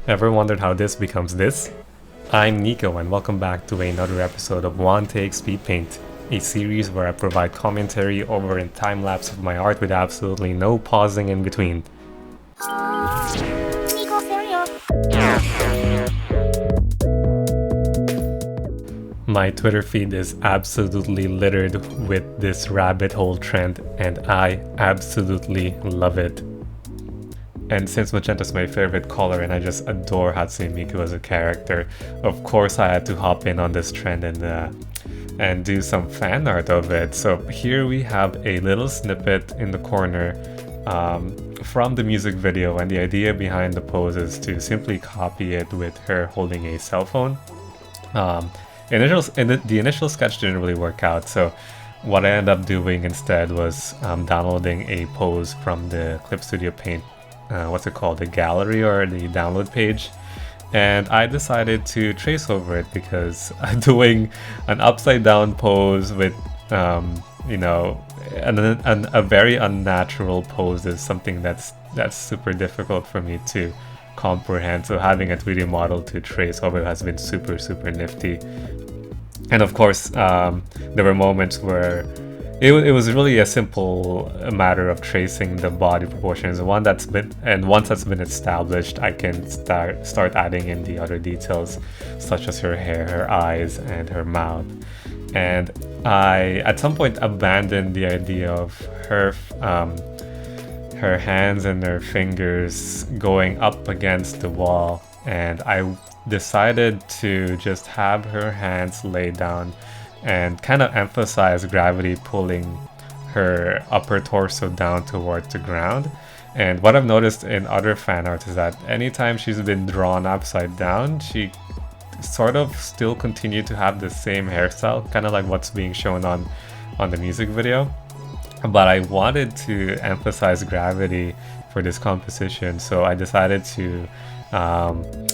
Ever wondered how this becomes this? I'm Nico and welcome back to another episode of ONE TAKE SPEEDPAINT, a series where I provide commentary over in time-lapse of my art with absolutely no pausing in between. nicosarea. My Twitter feed is absolutely littered with this rabbit hole trend and I absolutely love it. And since Magenta's my favorite color and I just adore Hatsune Miku as a character, of course I had to hop in on this trend and do some fan art of it. So here we have a little snippet in the corner from the music video, and the idea behind the pose is to simply copy it with her holding a cell phone. The initial sketch didn't really work out, so what I ended up doing instead was downloading a pose from the Clip Studio Paint the gallery or the download page, and I decided to trace over it because doing an upside down pose with a very unnatural pose is something that's super difficult for me to comprehend. So having a 3D model to trace over has been super nifty. And of course there were moments where it was really a simple matter of tracing the body proportions. Once that's been established, I can start adding in the other details such as her hair, her eyes, and her mouth. And I at some point abandoned the idea of her hands and her fingers going up against the wall, and I decided to just have her hands laid down and kind of emphasize gravity pulling her upper torso down towards the ground. And what I've noticed in other fan art is that anytime she's been drawn upside down, she sort of still continued to have the same hairstyle, kind of like what's being shown on the music video. But I wanted to emphasize gravity for this composition, so I decided to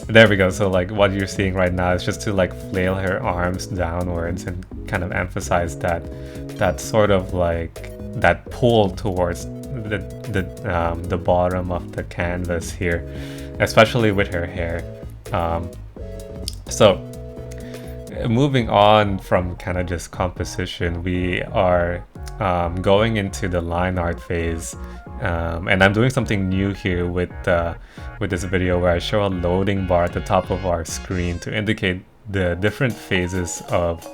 there we go. So like what you're seeing right now is just to like flail her arms downwards and kind of emphasize that sort of like that pull towards the bottom of the canvas here, especially with her hair. So moving on from kind of just composition, we are going into the line art phase. And I'm doing something new here with this video where I show a loading bar at the top of our screen to indicate the different phases of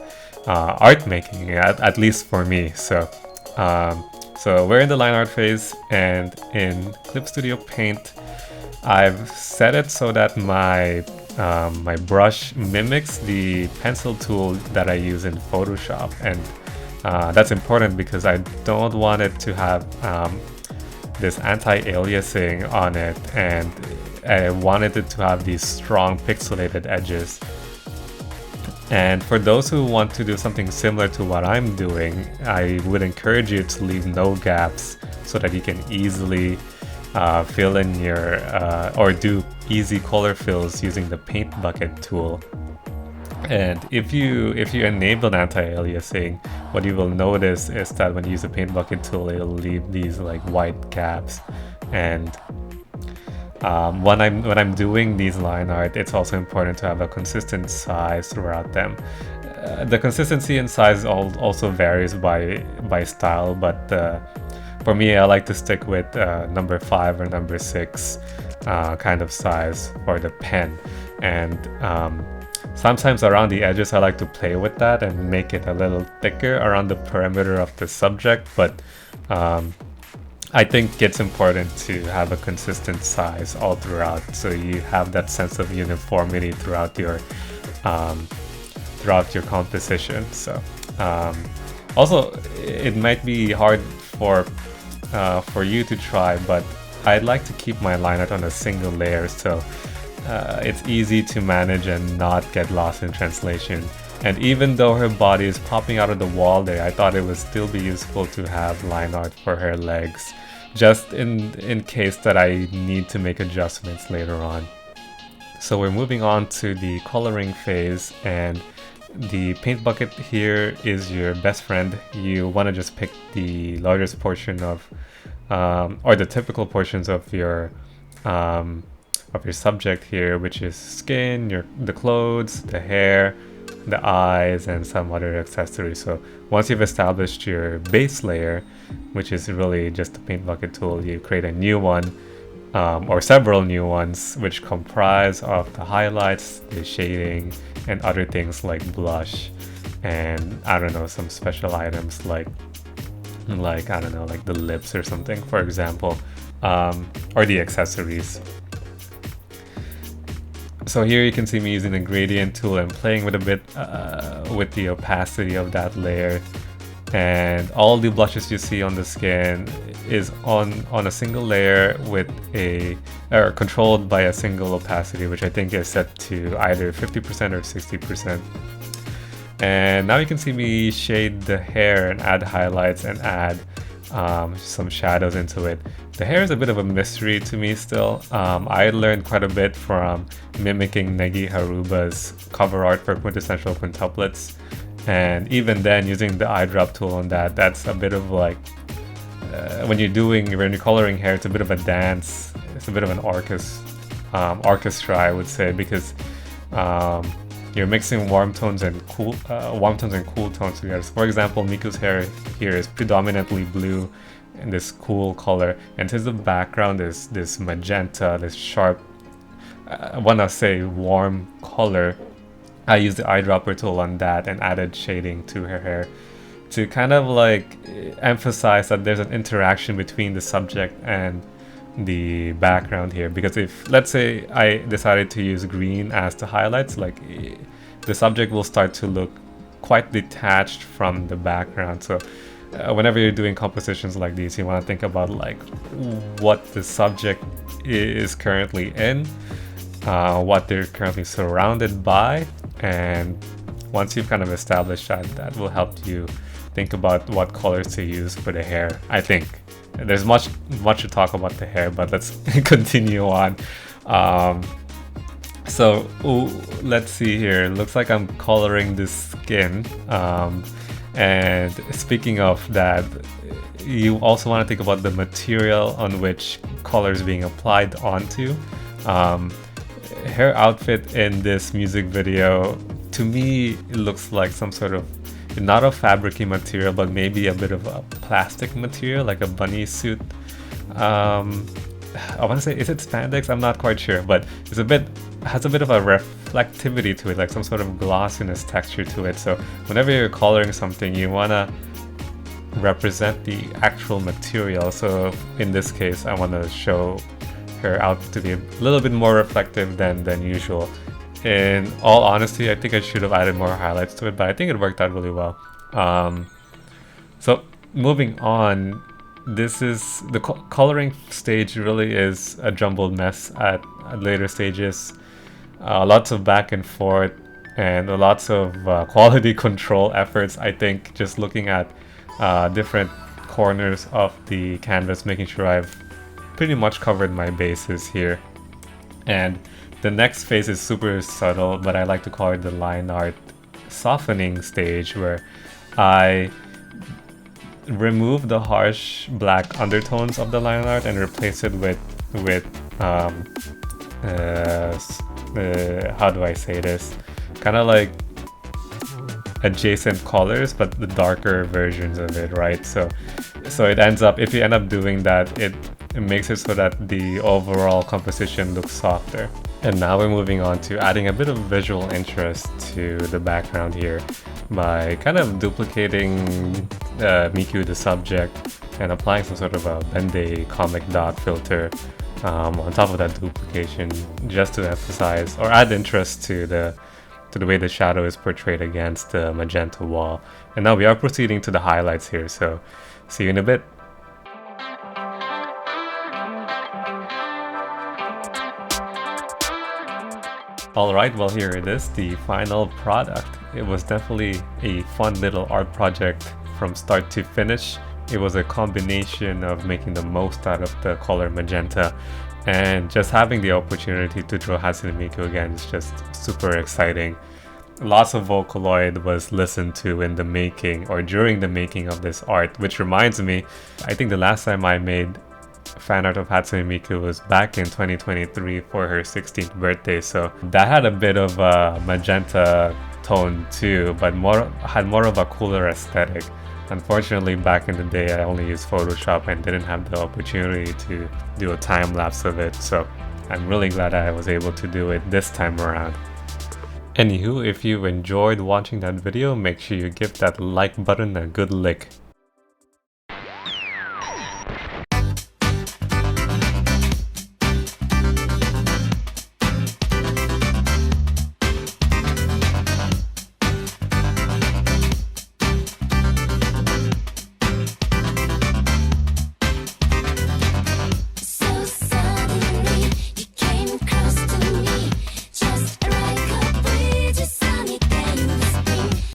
art making, at least for me. So we're in the line art phase, and in Clip Studio Paint, I've set it so that my brush mimics the pencil tool that I use in Photoshop, and that's important because I don't want it to have this anti-aliasing on it, and I wanted it to have these strong pixelated edges. And for those who want to do something similar to what I'm doing, I would encourage you to leave no gaps so that you can easily fill in your or do easy color fills using the paint bucket tool. And if you enable anti-aliasing, what you will notice is that when you use the paint bucket tool, it'll leave these like white gaps. And when I'm doing these line art, it's also important to have a consistent size throughout them. The consistency and size also varies by style, but for me, I like to stick with number 5 or number 6 kind of size for the pen. And sometimes around the edges I like to play with that and make it a little thicker around the perimeter of the subject, but I think it's important to have a consistent size all throughout, so you have that sense of uniformity throughout your composition. So also it might be hard for you to try, but I'd like to keep my line art on a single layer, so it's easy to manage and not get lost in translation. And even though her body is popping out of the wall there, I thought it would still be useful to have line art for her legs, just in case that I need to make adjustments later on. So we're moving on to the coloring phase, and the paint bucket here is your best friend. You want to just pick the largest portion of or the typical portions of your your subject here, which is skin, the clothes, the hair, the eyes, and some other accessories. So once you've established your base layer, which is really just the paint bucket tool, you create a new one, or several new ones, which comprise of the highlights, the shading, and other things like blush, and I don't know, some special items like I don't know, like the lips or something, for example, or the accessories. So here you can see me using the gradient tool and playing with a bit with the opacity of that layer, and all the blushes you see on the skin is on a single layer with or controlled by a single opacity, which I think is set to either 50% or 60%. And now you can see me shade the hair and add highlights and add some shadows into it. The hair is a bit of a mystery to me still. I learned quite a bit from mimicking Negi Haruba's cover art for Quintessential Quintuplets, and even then using the eyedrop tool on that, that's a bit of like when you're coloring hair, it's a bit of a dance. It's a bit of an orchestra, I would say, because you're mixing warm tones and cool tones together. So for example, Miku's hair here is predominantly blue in this cool color, and since the background is this magenta, this sharp, I wanna say warm color, I used the eyedropper tool on that and added shading to her hair to kind of like emphasize that there's an interaction between the subject and the background here. Because if, let's say, I decided to use green as the highlights, like the subject will start to look quite detached from the background. So whenever you're doing compositions like these, you want to think about like what the subject is currently in, what they're currently surrounded by, and once you've kind of established that, that will help you think about what colors to use for the hair. I think there's much to talk about the hair, but let's continue on. So let's see here. Looks like I'm coloring the skin. And speaking of that, you also want to think about the material on which color is being applied onto. Her outfit in this music video, to me, it looks like some sort of, not a fabricy material, but maybe a bit of a plastic material, like a bunny suit. I want to say, is it spandex? I'm not quite sure, but it's has a bit of a reflectivity to it, like some sort of glossiness texture to it. So whenever you're coloring something, you want to represent the actual material. So in this case, I want to show her outfit to be a little bit more reflective than usual. In all honesty, I think I should have added more highlights to it, but I think it worked out really well. So moving on, this is the coloring stage. Really is a jumbled mess at later stages. Lots of back and forth and lots of quality control efforts. I think just looking at different corners of the canvas, making sure I've pretty much covered my bases here. And the next phase is super subtle, but I like to call it the line art softening stage, where I remove the harsh black undertones of the line art and replace it with how do I say this? Kind of like adjacent colors, but the darker versions of it, right? So it ends up, if you end up doing that, it makes it so that the overall composition looks softer. And now we're moving on to adding a bit of visual interest to the background here by kind of duplicating Miku, the subject, and applying some sort of a Bende comic dot filter on top of that duplication, just to emphasize or add interest to the way the shadow is portrayed against the magenta wall. And now we are proceeding to the highlights here, so see you in a bit. Alright, well, here it is, the final product. It was definitely a fun little art project from start to finish. It was a combination of making the most out of the color magenta and just having the opportunity to draw Hatsune Miku again is just super exciting. Lots of Vocaloid was listened to in the making or during the making of this art, which reminds me, I think the last time I made fan art of Hatsune Miku was back in 2023 for her 16th birthday, so that had a bit of a magenta tone too, but had more of a cooler aesthetic. Unfortunately, back in the day, I only used Photoshop and didn't have the opportunity to do a time lapse of it, so I'm really glad I was able to do it this time around. Anywho, if you enjoyed watching that video, make sure you give that like button a good lick.